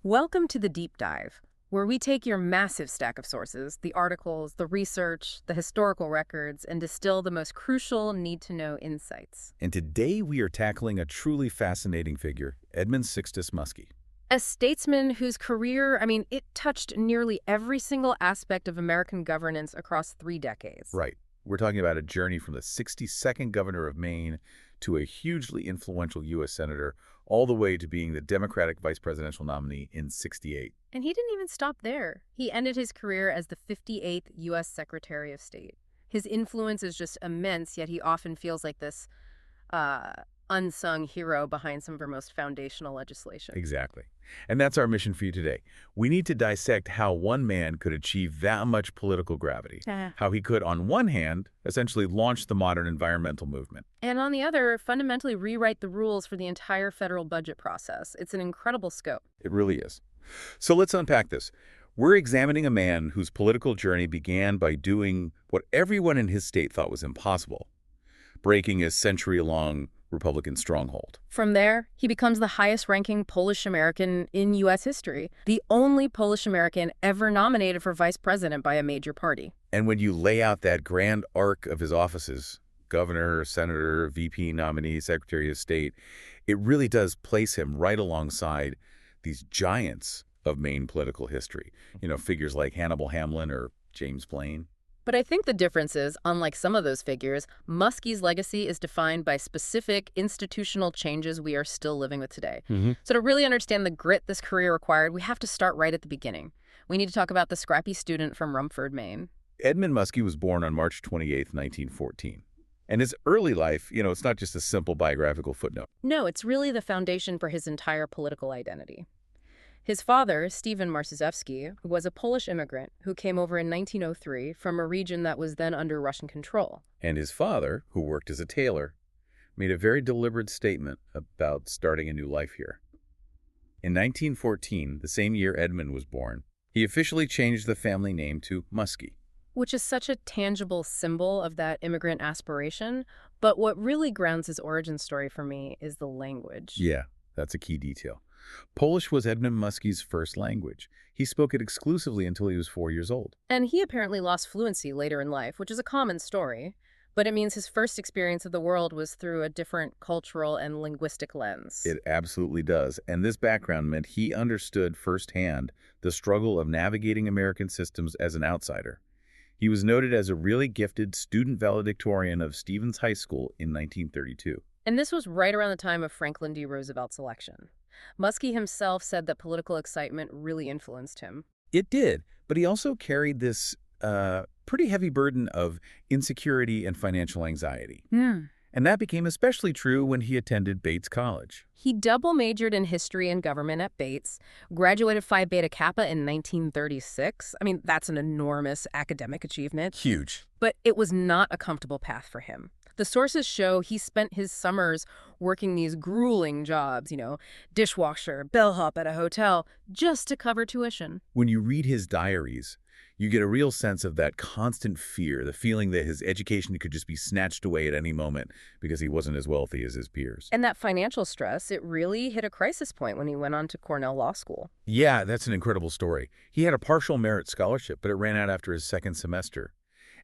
Welcome to the Deep Dive, where we take your massive stack of sources, the articles, the research, the historical records, and distill the most crucial need-to-know insights. And today we are tackling a truly fascinating figure, Edmund Muskie. A statesman whose career, it touched nearly every single aspect of American governance across 3 decades. Right. We're talking about a journey from the 62nd governor of Maine to a hugely influential U.S. senator, all the way to being the Democratic vice presidential nominee in '68. And he didn't even stop there. He ended his career as the 58th U.S. Secretary of State. His influence is just immense, yet he often feels like this unsung hero behind some of our most foundational legislation. Exactly. And that's our mission for you today. We need to dissect how one man could achieve that much political gravity, how he could, on one hand, essentially launch the modern environmental movement. And on the other, fundamentally rewrite the rules for the entire federal budget process. It's an incredible scope. It really is. So let's unpack this. We're examining a man whose political journey began by doing what everyone in his state thought was impossible, breaking a century-long Republican stronghold. From there, he becomes the highest-ranking Polish-American in U.S. history, the only Polish-American ever nominated for vice president by a major party. And when you lay out that grand arc of his offices, governor, senator, VP nominee, secretary of state, it really does place him right alongside these giants of Maine political history. Figures like Hannibal Hamlin or James Blaine. But I think the difference is, unlike some of those figures, Muskie's legacy is defined by specific institutional changes we are still living with today. So to really understand the grit this career required, we have to start right at the beginning. We need to talk about the scrappy student from Rumford, Maine. Edmund Muskie was born on March 28, 1914. And his early life, it's not just a simple biographical footnote. No, it's really the foundation for his entire political identity. His father, Stephen Marszewski, was a Polish immigrant who came over in 1903 from a region that was then under Russian control. And his father, who worked as a tailor, made a very deliberate statement about starting a new life here. In 1914, the same year Edmund was born, he officially changed the family name to Muskie. Which is such a tangible symbol of that immigrant aspiration. But what really grounds his origin story for me is the language. Yeah, that's a key detail. Polish was Edmund Muskie's first language. He spoke it exclusively until he was 4 years old. And he apparently lost fluency later in life, which is a common story. But it means his first experience of the world was through a different cultural and linguistic lens. It absolutely does. And this background meant he understood firsthand the struggle of navigating American systems as an outsider. He was noted as a really gifted student valedictorian of Stevens High School in 1932. And this was right around the time of Franklin D. Roosevelt's election. Muskie himself said that political excitement really influenced him. It did, but he also carried this pretty heavy burden of insecurity and financial anxiety. And that became especially true when he attended Bates College. He double majored in history and government at Bates, graduated Phi Beta Kappa in 1936. That's an enormous academic achievement. Huge. But it was not a comfortable path for him. The sources show he spent his summers working these grueling jobs, dishwasher, bellhop at a hotel, just to cover tuition. When you read his diaries, you get a real sense of that constant fear, the feeling that his education could just be snatched away at any moment because he wasn't as wealthy as his peers. And that financial stress, it really hit a crisis point when he went on to Cornell Law School. Yeah, that's an incredible story. He had a partial merit scholarship, but it ran out after his second semester.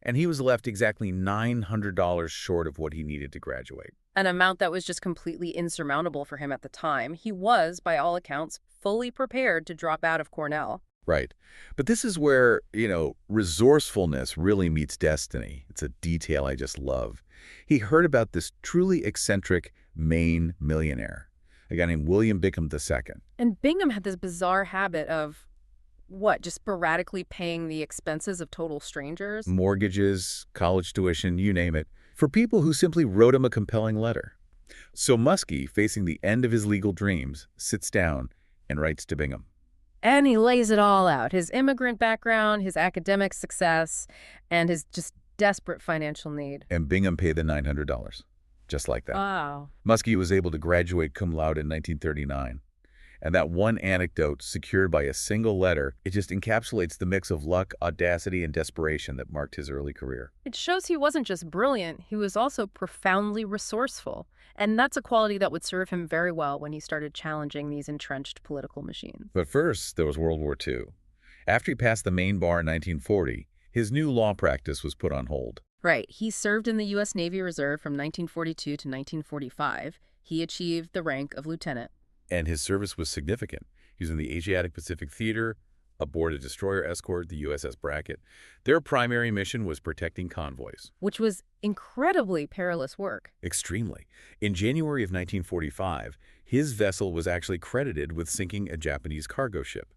And he was left exactly $900 short of what he needed to graduate. An amount that was just completely insurmountable for him at the time. He was, by all accounts, fully prepared to drop out of Cornell. Right. But this is where, resourcefulness really meets destiny. It's a detail I just love. He heard about this truly eccentric Maine millionaire, a guy named William Bingham II. And Bingham had this bizarre habit of just sporadically paying the expenses of total strangers? Mortgages, college tuition, you name it, for people who simply wrote him a compelling letter. So Muskie, facing the end of his legal dreams, sits down and writes to Bingham. And he lays it all out, his immigrant background, his academic success, and his just desperate financial need. And Bingham paid the $900, just like that. Wow. Muskie was able to graduate cum laude in 1939. And that one anecdote, secured by a single letter, it just encapsulates the mix of luck, audacity, and desperation that marked his early career. It shows he wasn't just brilliant, he was also profoundly resourceful. And that's a quality that would serve him very well when he started challenging these entrenched political machines. But first, there was World War II. After he passed the Maine bar in 1940, his new law practice was put on hold. Right. He served in the U.S. Navy Reserve from 1942 to 1945. He achieved the rank of lieutenant. And his service was significant. He was in the Asiatic Pacific Theater, aboard a destroyer escort, the USS Brackett. Their primary mission was protecting convoys. Which was incredibly perilous work. Extremely. In January of 1945, his vessel was actually credited with sinking a Japanese cargo ship.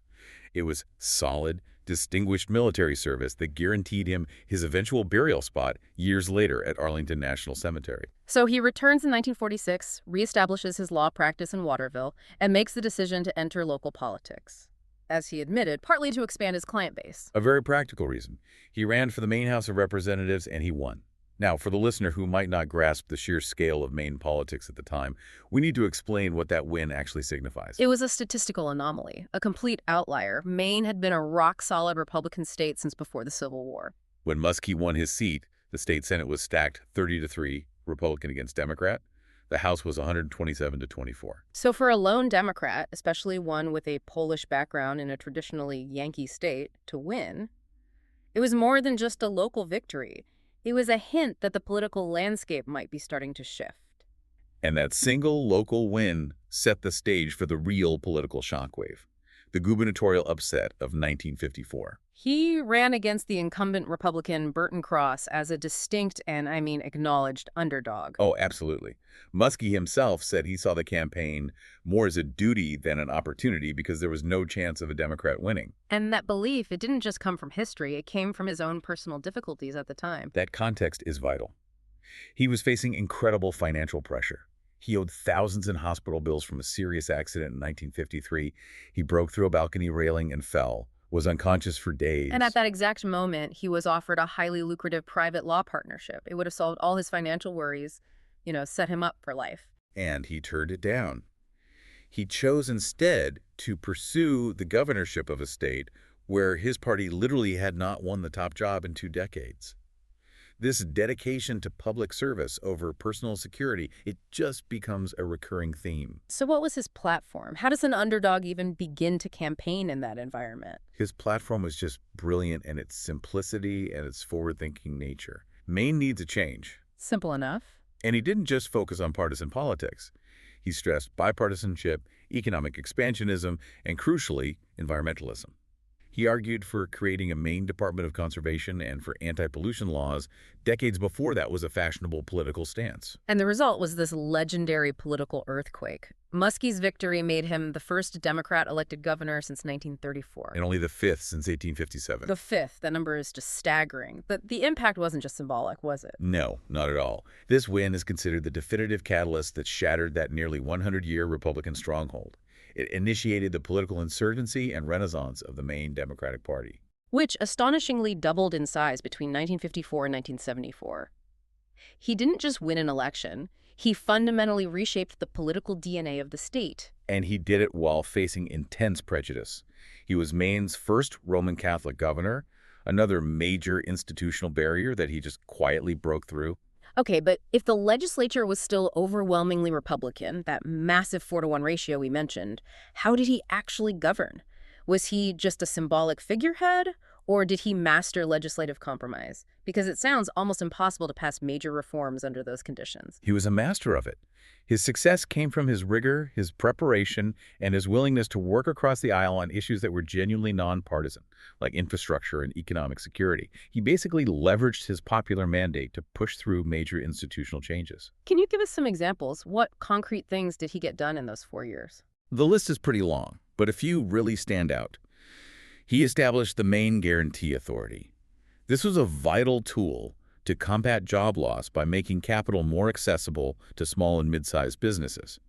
It was solid, distinguished military service that guaranteed him his eventual burial spot years later at Arlington National Cemetery. So he returns in 1946, reestablishes his law practice in Waterville, and makes the decision to enter local politics. As he admitted, partly to expand his client base. A very practical reason. He ran for the Maine House of Representatives and he won. Now, for the listener who might not grasp the sheer scale of Maine politics at the time, we need to explain what that win actually signifies. It was a statistical anomaly, a complete outlier. Maine had been a rock-solid Republican state since before the Civil War. When Muskie won his seat, the state Senate was stacked 30-3, Republican against Democrat. The House was 127-24. So for a lone Democrat, especially one with a Polish background in a traditionally Yankee state, to win, it was more than just a local victory. It was a hint that the political landscape might be starting to shift. And that single local win set the stage for the real political shockwave, the gubernatorial upset of 1954. He ran against the incumbent Republican Burton Cross as a distinct and, acknowledged underdog. Oh, absolutely. Muskie himself said he saw the campaign more as a duty than an opportunity because there was no chance of a Democrat winning. And that belief, it didn't just come from history, it came from his own personal difficulties at the time. That context is vital. He was facing incredible financial pressure. He owed thousands in hospital bills from a serious accident in 1953. He broke through a balcony railing and fell, was unconscious for days. And at that exact moment, he was offered a highly lucrative private law partnership. It would have solved all his financial worries, set him up for life. And he turned it down. He chose instead to pursue the governorship of a state where his party literally had not won the top job in 2 decades. This dedication to public service over personal security, it just becomes a recurring theme. So what was his platform? How does an underdog even begin to campaign in that environment? His platform was just brilliant in its simplicity and its forward-thinking nature. Maine needs a change. Simple enough. And he didn't just focus on partisan politics. He stressed bipartisanship, economic expansionism, and crucially, environmentalism. He argued for creating a Maine Department of Conservation and for anti-pollution laws. Decades before that was a fashionable political stance. And the result was this legendary political earthquake. Muskie's victory made him the first Democrat elected governor since 1934. And only the 5th since 1857. The 5th. That number is just staggering. But the impact wasn't just symbolic, was it? No, not at all. This win is considered the definitive catalyst that shattered that nearly 100-year Republican stronghold. It initiated the political insurgency and renaissance of the Maine Democratic Party, which astonishingly doubled in size between 1954 and 1974. He didn't just win an election, he fundamentally reshaped the political DNA of the state. And he did it while facing intense prejudice. He was Maine's first Roman Catholic governor, another major institutional barrier that he just quietly broke through. Okay, but if the legislature was still overwhelmingly Republican, that massive 4-to-1 ratio we mentioned, how did he actually govern? Was he just a symbolic figurehead, or did he master legislative compromise? Because it sounds almost impossible to pass major reforms under those conditions. He was a master of it. His success came from his rigor, his preparation, and his willingness to work across the aisle on issues that were genuinely nonpartisan, like infrastructure and economic security. He basically leveraged his popular mandate to push through major institutional changes. Can you give us some examples? What concrete things did he get done in those 4 years? The list is pretty long, but a few really stand out. He established the Maine Guarantee Authority. This was a vital tool to combat job loss by making capital more accessible to small and mid-sized businesses.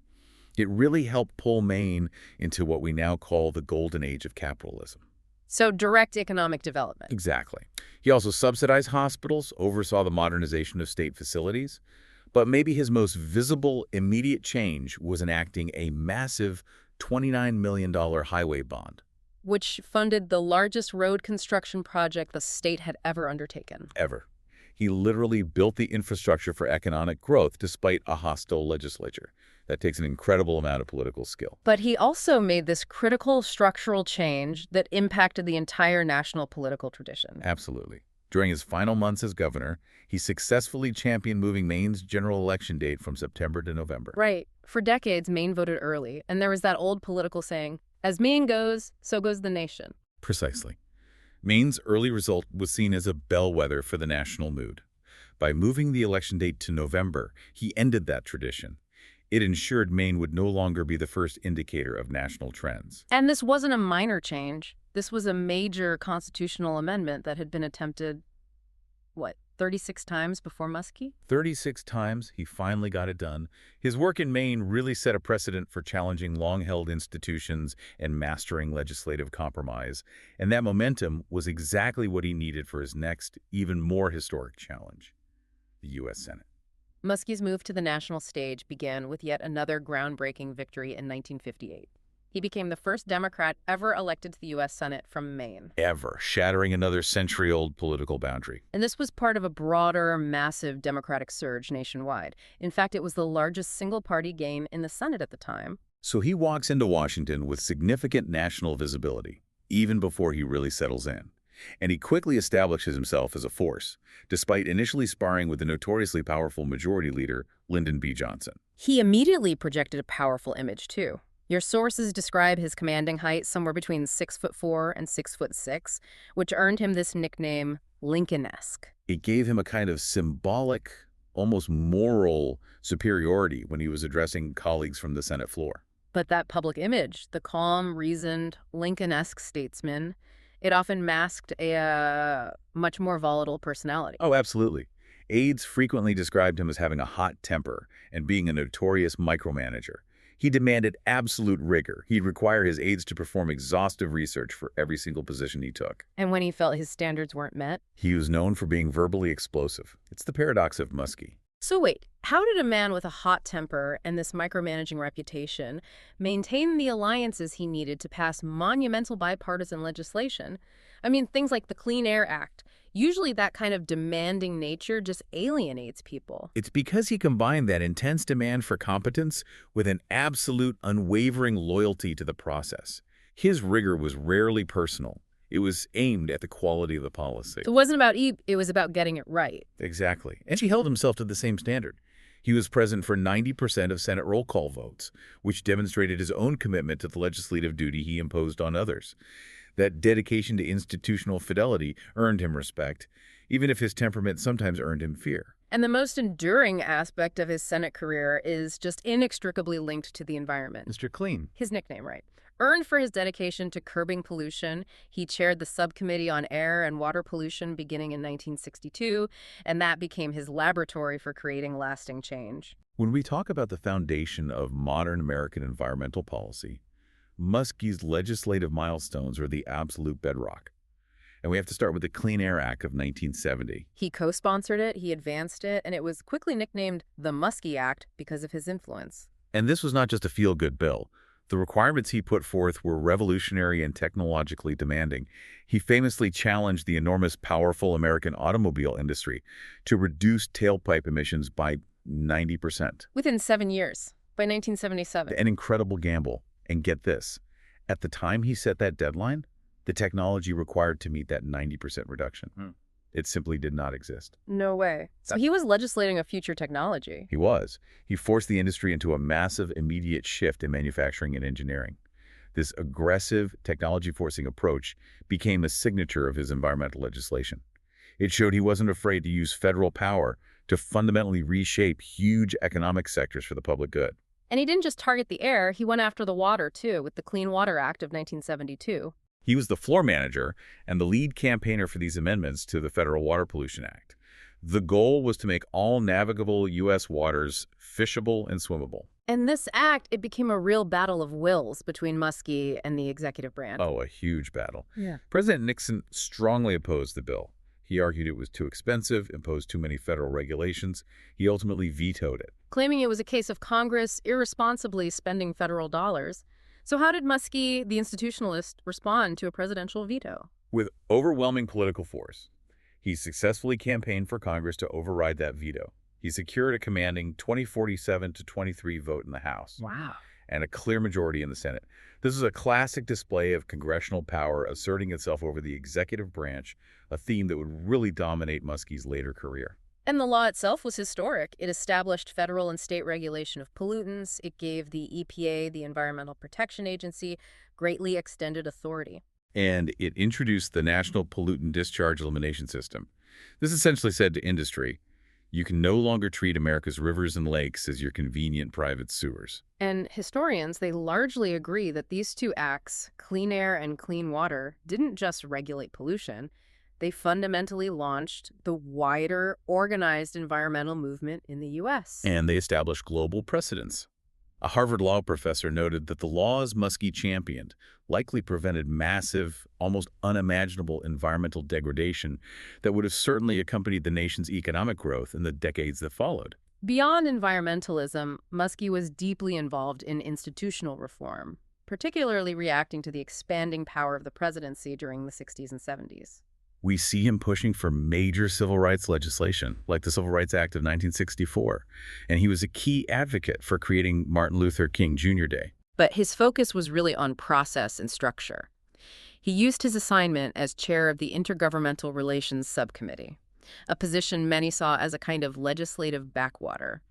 It really helped pull Maine into what we now call the golden age of capitalism. So direct economic development. Exactly. He also subsidized hospitals, oversaw the modernization of state facilities, but maybe his most visible, immediate change was enacting a massive $29 million highway bond. which funded the largest road construction project the state had ever undertaken. Ever. He literally built the infrastructure for economic growth despite a hostile legislature. That takes an incredible amount of political skill. But he also made this critical structural change that impacted the entire national political tradition. Absolutely. During his final months as governor, he successfully championed moving Maine's general election date from September to November. Right. For decades, Maine voted early, and there was that old political saying, as Maine goes, so goes the nation. Precisely. Maine's early result was seen as a bellwether for the national mood. By moving the election date to November, he ended that tradition. It ensured Maine would no longer be the first indicator of national trends. And this wasn't a minor change. This was a major constitutional amendment that had been attempted, 36 times before Muskie? 36 times, he finally got it done. His work in Maine really set a precedent for challenging long-held institutions and mastering legislative compromise. And that momentum was exactly what he needed for his next, even more historic challenge, the U.S. Senate. Muskie's move to the national stage began with yet another groundbreaking victory in 1958. He became the first Democrat ever elected to the U.S. Senate from Maine. Ever, shattering another century-old political boundary. And this was part of a broader, massive Democratic surge nationwide. In fact, it was the largest single-party gain in the Senate at the time. So he walks into Washington with significant national visibility, even before he really settles in. And he quickly establishes himself as a force, despite initially sparring with the notoriously powerful majority leader, Lyndon B. Johnson. He immediately projected a powerful image, too. Your sources describe his commanding height somewhere between 6'4" and 6'6", which earned him this nickname, Lincoln-esque. It gave him a kind of symbolic, almost moral superiority when he was addressing colleagues from the Senate floor. But that public image, the calm, reasoned, Lincoln-esque statesman, it often masked a much more volatile personality. Oh, absolutely. Aides frequently described him as having a hot temper and being a notorious micromanager. He demanded absolute rigor. He'd require his aides to perform exhaustive research for every single position he took. And when he felt his standards weren't met? He was known for being verbally explosive. It's the paradox of Muskie. So wait, how did a man with a hot temper and this micromanaging reputation maintain the alliances he needed to pass monumental bipartisan legislation? I mean, things like the Clean Air Act. Usually that kind of demanding nature just alienates people. It's because he combined that intense demand for competence with an absolute, unwavering loyalty to the process. His rigor was rarely personal. It was aimed at the quality of the policy. So it wasn't about it was about getting it right. Exactly. And he held himself to the same standard. He was present for 90% of Senate roll call votes, which demonstrated his own commitment to the legislative duty he imposed on others. That dedication to institutional fidelity earned him respect, even if his temperament sometimes earned him fear. And the most enduring aspect of his Senate career is just inextricably linked to the environment. Mr. Clean. His nickname, right? Earned for his dedication to curbing pollution, he chaired the subcommittee on air and water pollution beginning in 1962, and that became his laboratory for creating lasting change. When we talk about the foundation of modern American environmental policy, Muskie's legislative milestones are the absolute bedrock. And we have to start with the Clean Air Act of 1970. He co-sponsored it, he advanced it, and it was quickly nicknamed the Muskie Act because of his influence. And this was not just a feel-good bill. The requirements he put forth were revolutionary and technologically demanding. He famously challenged the enormous, powerful American automobile industry to reduce tailpipe emissions by 90%. Within 7 years, by 1977. An incredible gamble. And get this, at the time he set that deadline, the technology required to meet that 90% reduction. It simply did not exist. No way. So he was legislating a future technology. He was. He forced the industry into a massive, immediate shift in manufacturing and engineering. This aggressive, technology-forcing approach became a signature of his environmental legislation. It showed he wasn't afraid to use federal power to fundamentally reshape huge economic sectors for the public good. And he didn't just target the air, he went after the water, too, with the Clean Water Act of 1972. He was the floor manager and the lead campaigner for these amendments to the Federal Water Pollution Act. The goal was to make all navigable U.S. waters fishable and swimmable. And this act, it became a real battle of wills between Muskie and the executive branch. Oh, a huge battle. Yeah. President Nixon strongly opposed the bill. He argued it was too expensive, imposed too many federal regulations. He ultimately vetoed it. Claiming it was a case of Congress irresponsibly spending federal dollars. So how did Muskie, the institutionalist, respond to a presidential veto? With overwhelming political force, he successfully campaigned for Congress to override that veto. He secured a commanding 2047-23 vote in the House Wow. and a clear majority in the Senate. This is a classic display of congressional power asserting itself over the executive branch, a theme that would really dominate Muskie's later career. And the law itself was historic. It established federal and state regulation of pollutants. It gave the EPA, the Environmental Protection Agency, greatly extended authority. And it introduced the National Pollutant Discharge Elimination System. This essentially said to industry, you can no longer treat America's rivers and lakes as your convenient private sewers. And historians, they largely agree that these two acts, clean air and clean water, didn't just regulate pollution. They fundamentally launched the wider, organized environmental movement in the U.S. And they established global precedents. A Harvard law professor noted that the laws Muskie championed likely prevented massive, almost unimaginable environmental degradation that would have certainly accompanied the nation's economic growth in the decades that followed. Beyond environmentalism, Muskie was deeply involved in institutional reform, particularly reacting to the expanding power of the presidency during the 60s and 70s. We see him pushing for major civil rights legislation, like the Civil Rights Act of 1964, and he was a key advocate for creating Martin Luther King Jr. Day. But his focus was really on process and structure. He used his assignment as chair of the Intergovernmental Relations Subcommittee, a position many saw as a kind of legislative backwater,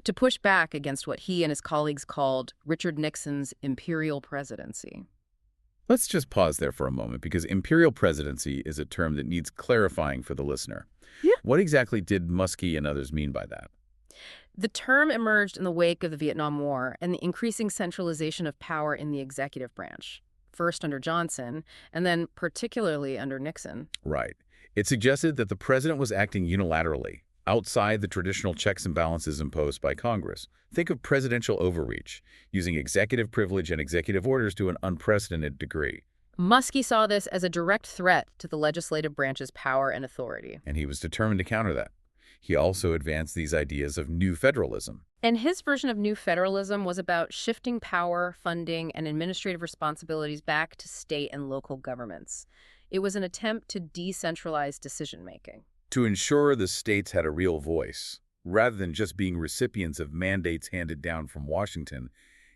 to push back against what he and his colleagues called Richard Nixon's imperial presidency. Let's just pause there for a moment, because imperial presidency is a term that needs clarifying for the listener. Yeah. What exactly did Muskie and others mean by that? The term emerged in the wake of the Vietnam War and the increasing centralization of power in the executive branch, first under Johnson, and then particularly under Nixon. Right. It suggested that the president was acting unilaterally, outside the traditional checks and balances imposed by Congress. Think of presidential overreach, using executive privilege and executive orders to an unprecedented degree. Muskie saw this as a direct threat to the legislative branch's power and authority. And he was determined to counter that. He also advanced these ideas of new federalism. And his version of new federalism was about shifting power, funding, and administrative responsibilities back to state and local governments. It was an attempt to decentralize decision-making. To ensure the states had a real voice, rather than just being recipients of mandates handed down from Washington,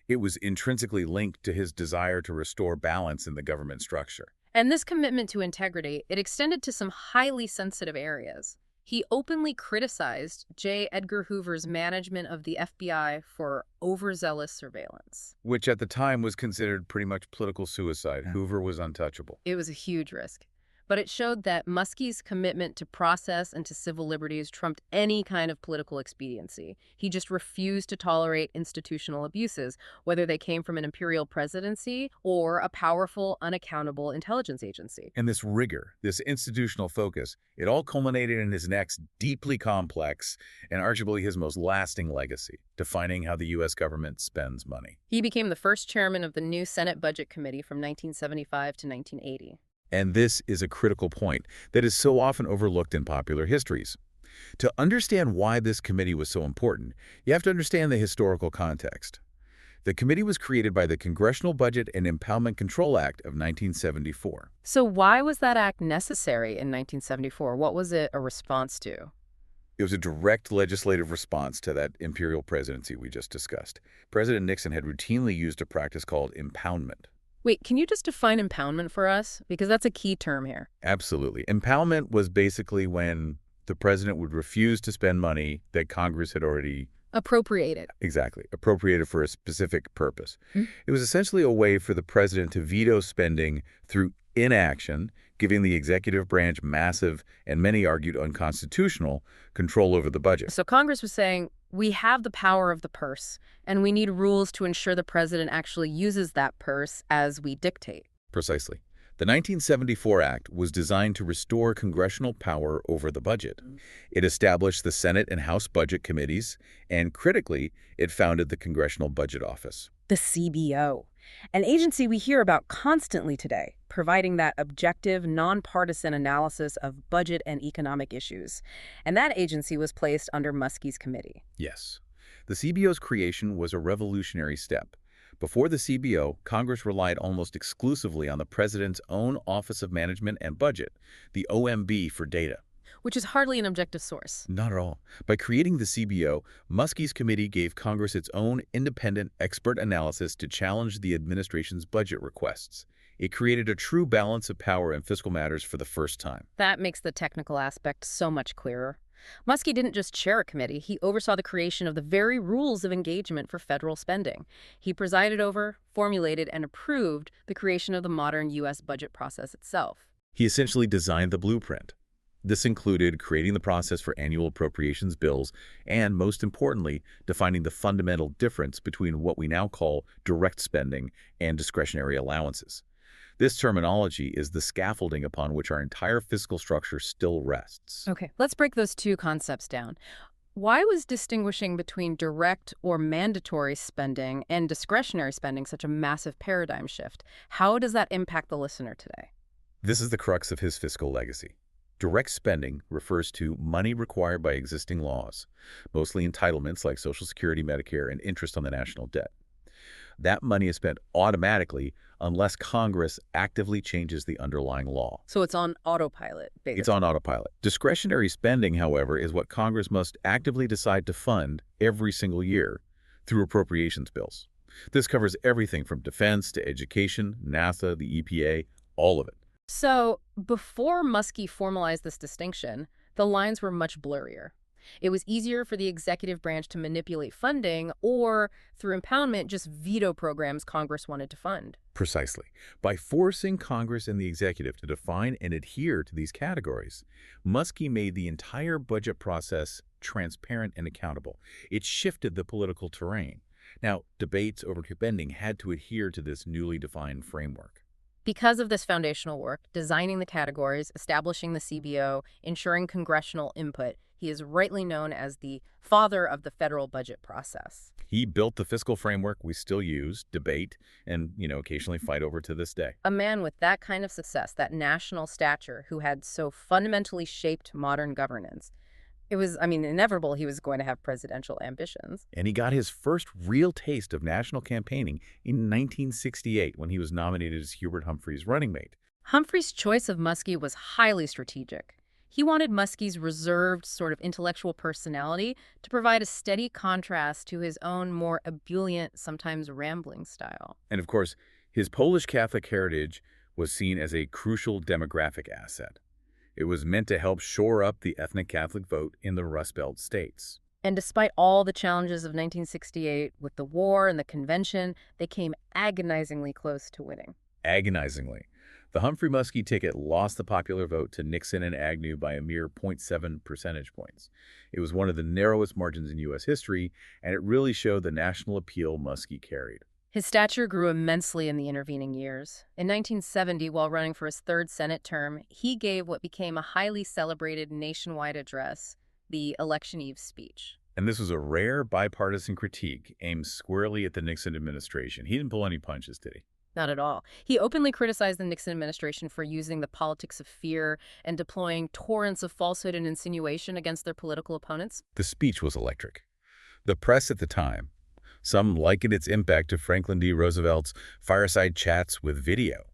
it was intrinsically linked to his desire to restore balance in the government structure. And this commitment to integrity, it extended to some highly sensitive areas. He openly criticized J. Edgar Hoover's management of the FBI for overzealous surveillance, Which at the time was considered pretty much political suicide. Hoover was untouchable. It was a huge risk. But it showed that Muskie's commitment to process and to civil liberties trumped any kind of political expediency. He just refused to tolerate institutional abuses, whether they came from an imperial presidency or a powerful, unaccountable intelligence agency. And this rigor, this institutional focus, it all culminated in his next deeply complex and arguably his most lasting legacy, defining how the U.S. government spends money. He became the first chairman of the new Senate Budget Committee from 1975 to 1980. And this is a critical point that is so often overlooked in popular histories. To understand why this committee was so important, you have to understand the historical context. The committee was created by the Congressional Budget and Impoundment Control Act of 1974. So why was that act necessary in 1974? What was it a response to? It was a direct legislative response to that imperial presidency we just discussed. President Nixon had routinely used a practice called impoundment. Wait, can you just define impoundment for us? Because that's a key term here. Absolutely. Impoundment was basically when the president would refuse to spend money that Congress had already appropriated. Exactly. Appropriated for a specific purpose. It was essentially a way for the president to veto spending through inaction, giving the executive branch massive, and many argued unconstitutional, control over the budget. So Congress was saying, we have the power of the purse, and we need rules to ensure the president actually uses that purse as we dictate. Precisely. The 1974 Act was designed to restore congressional power over the budget. It established the Senate and House Budget Committees, and critically, it founded the Congressional Budget Office. The CBO, an agency we hear about constantly today, providing that objective, nonpartisan analysis of budget and economic issues. And that agency was placed under Muskie's committee. Yes. The CBO's creation was a revolutionary step. Before the CBO, Congress relied almost exclusively on the President's own Office of Management and Budget, the OMB, for data. Which is hardly an objective source. Not at all. By creating the CBO, Muskie's committee gave Congress its own independent expert analysis to challenge the administration's budget requests. It created a true balance of power in fiscal matters for the first time. That makes the technical aspect so much clearer. Muskie didn't just chair a committee, he oversaw the creation of the very rules of engagement for federal spending. He presided over, formulated, and approved the creation of the modern U.S. budget process itself. He essentially designed the blueprint. This included creating the process for annual appropriations bills and, most importantly, defining the fundamental difference between what we now call direct spending and discretionary allowances. This terminology is the scaffolding upon which our entire fiscal structure still rests. Okay, let's break those two concepts down. Why was distinguishing between direct or mandatory spending and discretionary spending such a massive paradigm shift? How does that impact the listener today? This is the crux of his fiscal legacy. Direct spending refers to money required by existing laws, mostly entitlements like Social Security, Medicare, and interest on the national debt. That money is spent automatically unless Congress actively changes the underlying law. So it's on autopilot, basically. It's on autopilot. Discretionary spending, however, is what Congress must actively decide to fund every single year through appropriations bills. This covers everything from defense to education, NASA, the EPA, all of it. So before Muskie formalized this distinction, the lines were much blurrier. It was easier for the executive branch to manipulate funding or, through impoundment, just veto programs Congress wanted to fund. Precisely. By forcing Congress and the executive to define and adhere to these categories, Muskie made the entire budget process transparent and accountable. It shifted the political terrain. Now, debates over spending had to adhere to this newly defined framework. Because of this foundational work, designing the categories, establishing the CBO, ensuring congressional input, he is rightly known as the father of the federal budget process. He built the fiscal framework we still use, debate, and, occasionally fight over to this day. A man with that kind of success, that national stature, who had so fundamentally shaped modern governance. It was, inevitable he was going to have presidential ambitions. And he got his first real taste of national campaigning in 1968 when he was nominated as Hubert Humphrey's running mate. Humphrey's choice of Muskie was highly strategic. He wanted Muskie's reserved, sort of intellectual personality to provide a steady contrast to his own more ebullient, sometimes rambling style. And of course, his Polish Catholic heritage was seen as a crucial demographic asset. It was meant to help shore up the ethnic Catholic vote in the Rust Belt states. And despite all the challenges of 1968, with the war and the convention, they came agonizingly close to winning. Agonizingly. The Humphrey-Muskie ticket lost the popular vote to Nixon and Agnew by a mere 0.7 percentage points. It was one of the narrowest margins in U.S. history, and it really showed the national appeal Muskie carried. His stature grew immensely in the intervening years. In 1970, while running for his third Senate term, he gave what became a highly celebrated nationwide address, the Election Eve speech. And this was a rare bipartisan critique aimed squarely at the Nixon administration. He didn't pull any punches, did he? Not at all. He openly criticized the Nixon administration for using the politics of fear and deploying torrents of falsehood and insinuation against their political opponents. The speech was electric. The press at the time, some likened its impact to Franklin D. Roosevelt's fireside chats with video.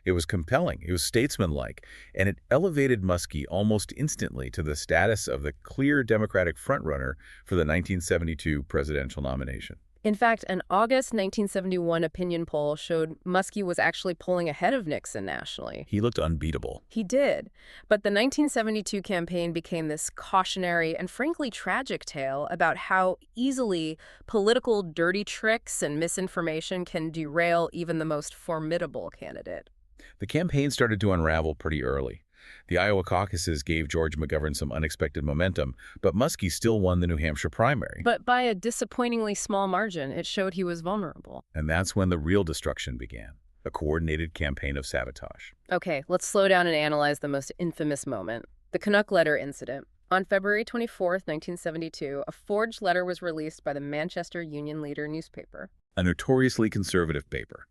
It was compelling, it was statesman-like, and it elevated Muskie almost instantly to the status of the clear Democratic frontrunner for the 1972 presidential nomination. In fact, an August 1971 opinion poll showed Muskie was actually pulling ahead of Nixon nationally. He looked unbeatable. He did. But the 1972 campaign became this cautionary and frankly tragic tale about how easily political dirty tricks and misinformation can derail even the most formidable candidate. The campaign started to unravel pretty early. The Iowa caucuses gave George McGovern some unexpected momentum, but Muskie still won the New Hampshire primary. But by a disappointingly small margin, it showed he was vulnerable. And that's when the real destruction began, a coordinated campaign of sabotage. Okay, let's slow down and analyze the most infamous moment, the Canuck letter incident. On February 24, 1972, a forged letter was released by the Manchester Union Leader newspaper. A notoriously conservative paper.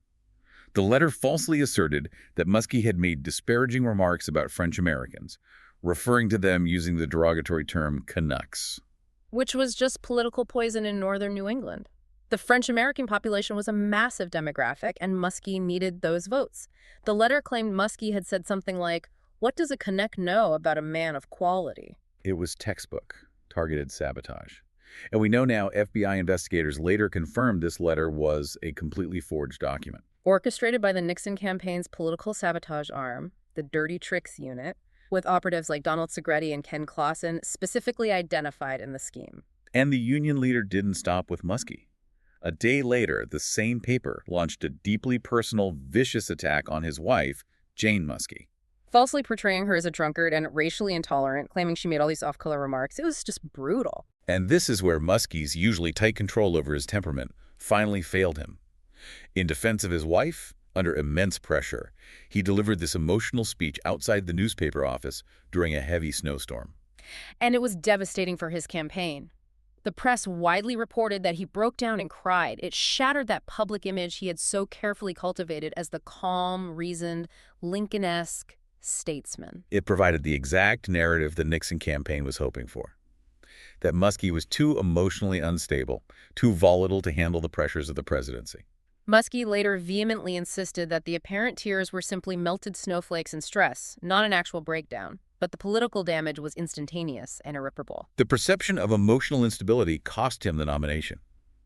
The letter falsely asserted that Muskie had made disparaging remarks about French Americans, referring to them using the derogatory term Canucks. Which was just political poison in northern New England. The French-American population was a massive demographic, and Muskie needed those votes. The letter claimed Muskie had said something like, "What does a Canuck know about a man of quality?" It was textbook, targeted sabotage. And we know now FBI investigators later confirmed this letter was a completely forged document. Orchestrated by the Nixon campaign's political sabotage arm, the Dirty Tricks Unit, with operatives like Donald Segretti and Ken Clausen specifically identified in the scheme. And the union leader didn't stop with Muskie. A day later, the same paper launched a deeply personal, vicious attack on his wife, Jane Muskie. Falsely portraying her as a drunkard and racially intolerant, claiming she made all these off-color remarks. It was just brutal. And this is where Muskie's usually tight control over his temperament finally failed him. In defense of his wife, under immense pressure, he delivered this emotional speech outside the newspaper office during a heavy snowstorm. And it was devastating for his campaign. The press widely reported that he broke down and cried. It shattered that public image he had so carefully cultivated as the calm, reasoned, Lincoln-esque statesman. It provided the exact narrative the Nixon campaign was hoping for. That Muskie was too emotionally unstable, too volatile to handle the pressures of the presidency. Muskie later vehemently insisted that the apparent tears were simply melted snowflakes and stress, not an actual breakdown. But the political damage was instantaneous and irreparable. The perception of emotional instability cost him the nomination.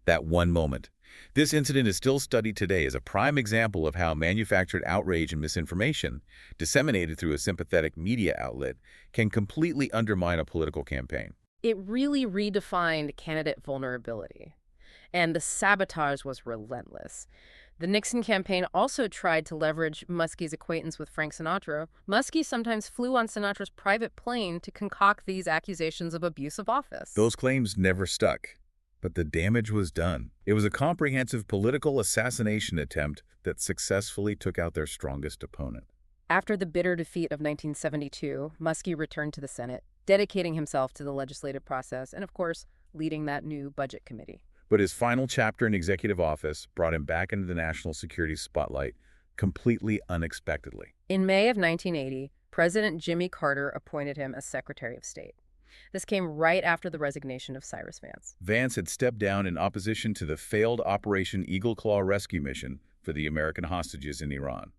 That one moment. This incident is still studied today as a prime example of how manufactured outrage and misinformation, disseminated through a sympathetic media outlet, can completely undermine a political campaign. It really redefined candidate vulnerability. And the sabotage was relentless. The Nixon campaign also tried to leverage Muskie's acquaintance with Frank Sinatra. Muskie sometimes flew on Sinatra's private plane to concoct these accusations of abuse of office. Those claims never stuck, but the damage was done. It was a comprehensive political assassination attempt that successfully took out their strongest opponent. After the bitter defeat of 1972, Muskie returned to the Senate, dedicating himself to the legislative process and, of course, leading that new budget committee. But his final chapter in executive office brought him back into the national security spotlight completely unexpectedly. In May of 1980, President Jimmy Carter appointed him as Secretary of State. This came right after the resignation of Cyrus Vance. Vance had stepped down in opposition to the failed Operation Eagle Claw rescue mission for the American hostages in Iran.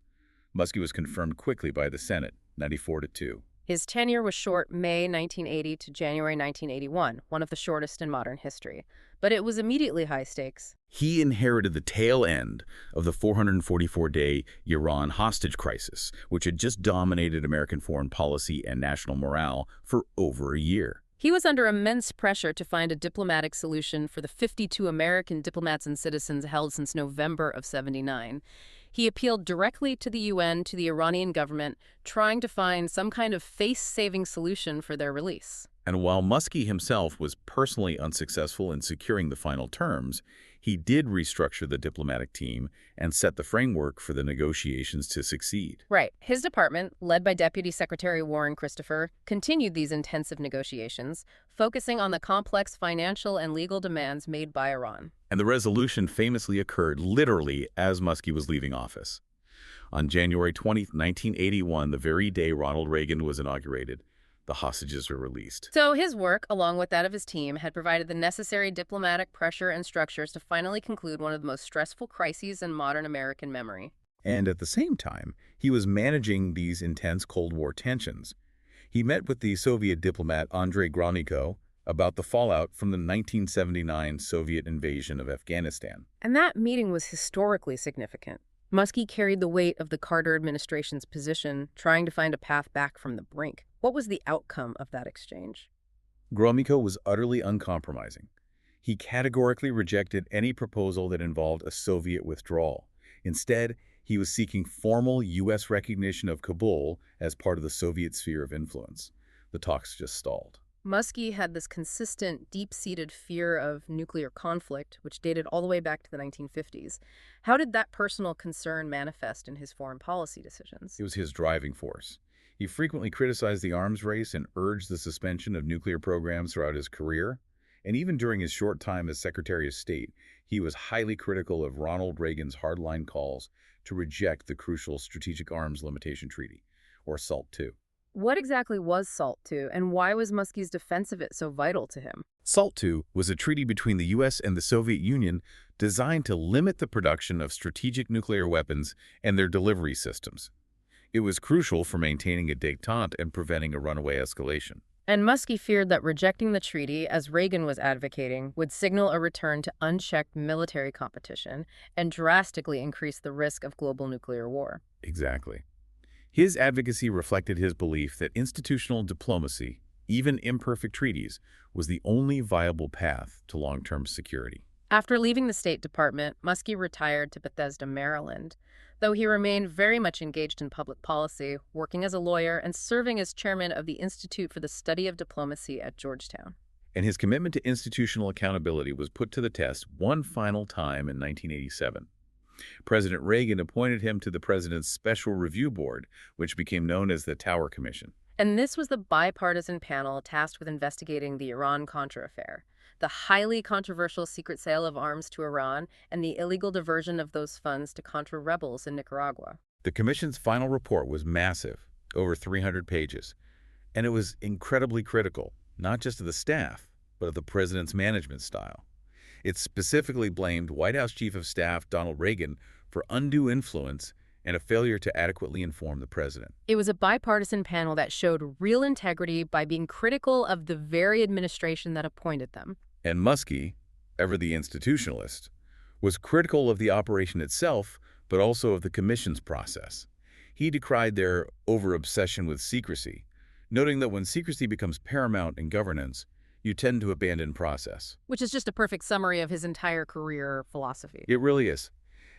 Muskie was confirmed quickly by the Senate, 94-2. His tenure was short, May 1980 to January 1981, one of the shortest in modern history. But it was immediately high stakes. He inherited the tail end of the 444-day Iran hostage crisis, which had just dominated American foreign policy and national morale for over a year. He was under immense pressure to find a diplomatic solution for the 52 American diplomats and citizens held since November of '79. He appealed directly to the UN, to the Iranian government, trying to find some kind of face-saving solution for their release. And while Muskie himself was personally unsuccessful in securing the final terms, he did restructure the diplomatic team and set the framework for the negotiations to succeed. Right. His department, led by Deputy Secretary Warren Christopher, continued these intensive negotiations, focusing on the complex financial and legal demands made by Iran. And the resolution famously occurred literally as Muskie was leaving office. On January 20, 1981, the very day Ronald Reagan was inaugurated, the hostages were released. So his work, along with that of his team, had provided the necessary diplomatic pressure and structures to finally conclude one of the most stressful crises in modern American memory. And at the same time, he was managing these intense Cold War tensions. He met with the Soviet diplomat Andrei Gromyko about the fallout from the 1979 Soviet invasion of Afghanistan. And that meeting was historically significant. Muskie carried the weight of the Carter administration's position, trying to find a path back from the brink. What was the outcome of that exchange? Gromyko was utterly uncompromising. He categorically rejected any proposal that involved a Soviet withdrawal. Instead, he was seeking formal U.S. recognition of Kabul as part of the Soviet sphere of influence. The talks just stalled. Muskie had this consistent, deep-seated fear of nuclear conflict, which dated all the way back to the 1950s. How did that personal concern manifest in his foreign policy decisions? It was his driving force. He frequently criticized the arms race and urged the suspension of nuclear programs throughout his career. And even during his short time as Secretary of State, he was highly critical of Ronald Reagan's hardline calls to reject the crucial Strategic Arms Limitation Treaty, or SALT II. What exactly was SALT II, and why was Muskie's defense of it so vital to him? SALT II was a treaty between the U.S. and the Soviet Union designed to limit the production of strategic nuclear weapons and their delivery systems. It was crucial for maintaining a détente and preventing a runaway escalation. And Muskie feared that rejecting the treaty, as Reagan was advocating, would signal a return to unchecked military competition and drastically increase the risk of global nuclear war. Exactly. His advocacy reflected his belief that institutional diplomacy, even imperfect treaties, was the only viable path to long-term security. After leaving the State Department, Muskie retired to Bethesda, Maryland, though he remained very much engaged in public policy, working as a lawyer and serving as chairman of the Institute for the Study of Diplomacy at Georgetown. And his commitment to institutional accountability was put to the test one final time in 1987. President Reagan appointed him to the President's Special Review Board, which became known as the Tower Commission. And this was the bipartisan panel tasked with investigating the Iran-Contra affair, the highly controversial secret sale of arms to Iran and the illegal diversion of those funds to Contra rebels in Nicaragua. The commission's final report was massive, over 300 pages, and it was incredibly critical, not just of the staff, but of the president's management style. It specifically blamed White House Chief of Staff Donald Reagan for undue influence and a failure to adequately inform the president. It was a bipartisan panel that showed real integrity by being critical of the very administration that appointed them. And Muskie, ever the institutionalist, was critical of the operation itself, but also of the commission's process. He decried their over-obsession with secrecy, noting that when secrecy becomes paramount in governance, you tend to abandon process. Which is just a perfect summary of his entire career philosophy. It really is.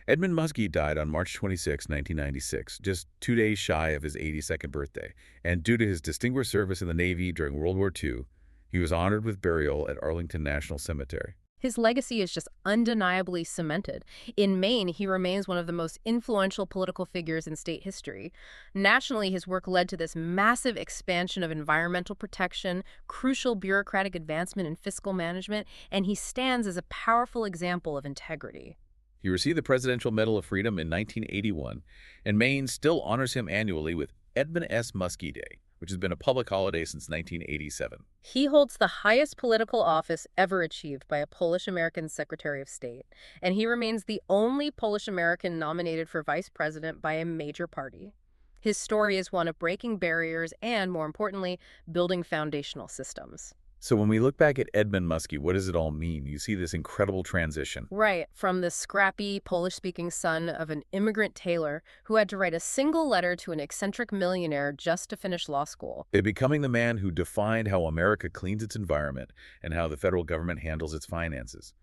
Edmund Muskie died on March 26, 1996, just 2 days shy of his 82nd birthday, and due to his distinguished service in the Navy during World War II, he was honored with burial at Arlington National Cemetery. His legacy is just undeniably cemented. In Maine, he remains one of the most influential political figures in state history. Nationally, his work led to this massive expansion of environmental protection, crucial bureaucratic advancement in fiscal management, and he stands as a powerful example of integrity. He received the Presidential Medal of Freedom in 1981, and Maine still honors him annually with Edmund S. Muskie Day, which has been a public holiday since 1987. He holds the highest political office ever achieved by a Polish-American Secretary of State, and he remains the only Polish-American nominated for vice president by a major party. His story is one of breaking barriers and, more importantly, building foundational systems. So when we look back at Edmund Muskie, what does it all mean? You see this incredible transition. Right, from the scrappy, Polish-speaking son of an immigrant tailor who had to write a single letter to an eccentric millionaire just to finish law school. To becoming the man who defined how America cleans its environment and how the federal government handles its finances.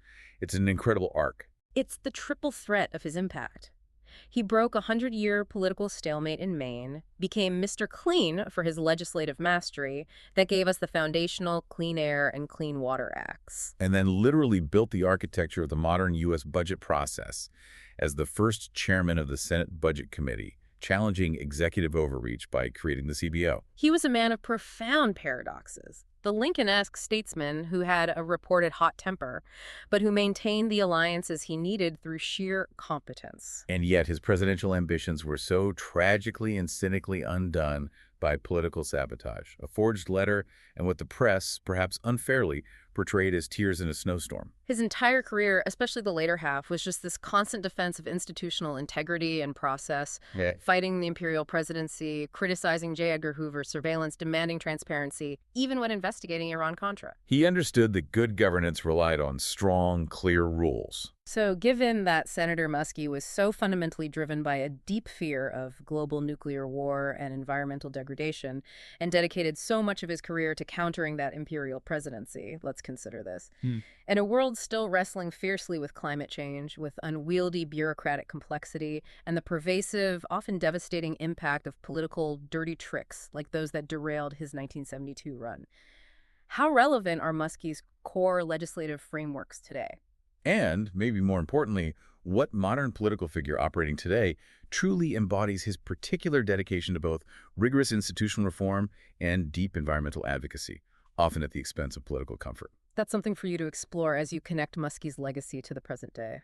It's an incredible arc. It's the triple threat of his impact. He broke a 100-year political stalemate in Maine, became Mr. Clean for his legislative mastery that gave us the foundational Clean Air and Clean Water Acts. And then literally built the architecture of the modern U.S. budget process as the first chairman of the Senate Budget Committee, challenging executive overreach by creating the CBO. He was a man of profound paradoxes. The Lincoln-esque statesman who had a reported hot temper, but who maintained the alliances he needed through sheer competence. And yet his presidential ambitions were so tragically and cynically undone by political sabotage, a forged letter, and what the press, perhaps unfairly, portrayed as tears in a snowstorm. His entire career, especially the later half, was just this constant defense of institutional integrity and process, fighting the imperial presidency, criticizing J. Edgar Hoover's surveillance, demanding transparency, even when investigating Iran-Contra. He understood that good governance relied on strong, clear rules. So given that Senator Muskie was so fundamentally driven by a deep fear of global nuclear war and environmental degradation, and dedicated so much of his career to countering that imperial presidency, let's consider this. In a world still wrestling fiercely with climate change, with unwieldy bureaucratic complexity, and the pervasive, often devastating impact of political dirty tricks like those that derailed his 1972 run. How relevant are Muskie's core legislative frameworks today? And, maybe more importantly, what modern political figure operating today truly embodies his particular dedication to both rigorous institutional reform and deep environmental advocacy, often at the expense of political comfort? That's something for you to explore as you connect Muskie's legacy to the present day.